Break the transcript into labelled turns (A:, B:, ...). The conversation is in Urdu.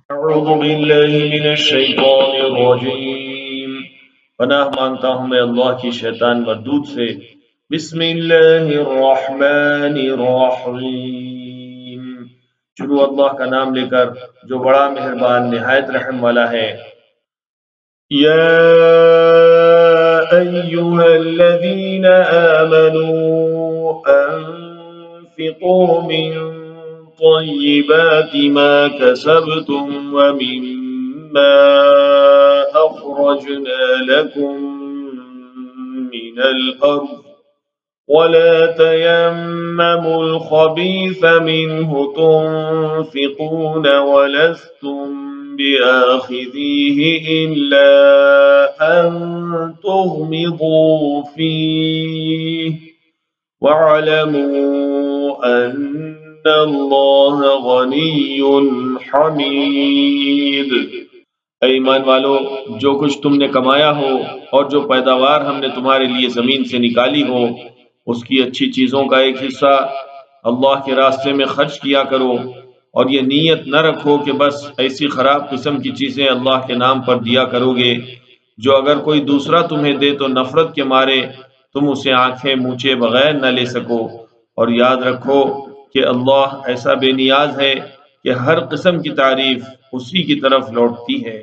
A: اعوذ باللہ من الشیطان الرجیم، پناہ مانگتا ہوں میں اللہ کی شیطان مردود سے۔ بسم اللہ الرحمن الرحیم، شروع اللہ کا نام لے کر جو بڑا مہربان نہایت رحم والا ہے۔ یا ایہا الذین آمنوا انفقوا من طیبات ما كسبتم ومما أخرجنا لكم من الأرض ولا تيمموا الخبيث منه تنفقون ولستم بآخذيه إلا أن تغمضوا فيه واعلموا أن اللہ غنی حمید۔ اے ایمان والو، جو کچھ تم نے کمایا ہو اور جو پیداوار ہم نے تمہارے لیے زمین سے نکالی ہو، اس کی اچھی چیزوں کا ایک حصہ اللہ کے راستے میں خرچ کیا کرو، اور یہ نیت نہ رکھو کہ بس ایسی خراب قسم کی چیزیں اللہ کے نام پر دیا کرو گے جو اگر کوئی دوسرا تمہیں دے تو نفرت کے مارے تم اسے آنکھیں موچے بغیر نہ لے سکو۔ اور یاد رکھو کہ اللہ ایسا بے نیاز ہے کہ ہر قسم کی تعریف اسی کی طرف لوٹتی ہے۔